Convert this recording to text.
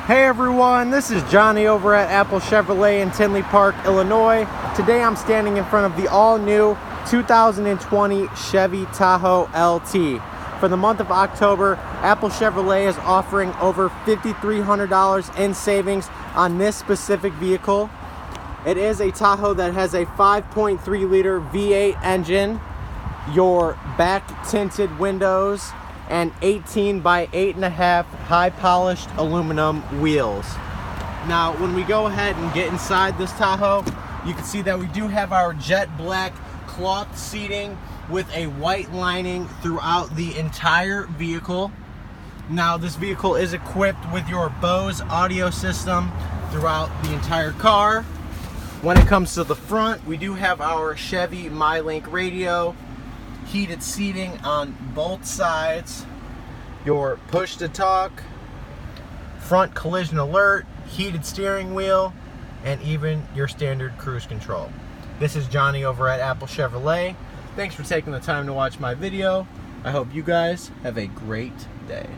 Hey everyone, this is Johnny over at Apple Chevrolet in Tinley Park, Illinois. Today I'm standing in front of the all-new 2020 Chevy Tahoe LT. For the month of October, Apple Chevrolet is offering over $5,300 in savings on this specific vehicle. It is a Tahoe that has a 5.3 liter V8 engine, your back tinted windows, and 18 by 8.5 high polished aluminum wheels. Now when we go ahead and get inside this Tahoe, you can see that we do have our jet black cloth seating with a white lining throughout the entire vehicle. Now this vehicle is equipped with your Bose audio system throughout the entire car. When it comes to the front, we do have our Chevy MyLink radio, heated seating on both sides, your push to talk, front collision alert, heated steering wheel, and even your standard cruise control. This is Johnny over at Apple Chevrolet. Thanks for taking the time to watch my video. I hope you guys have a great day.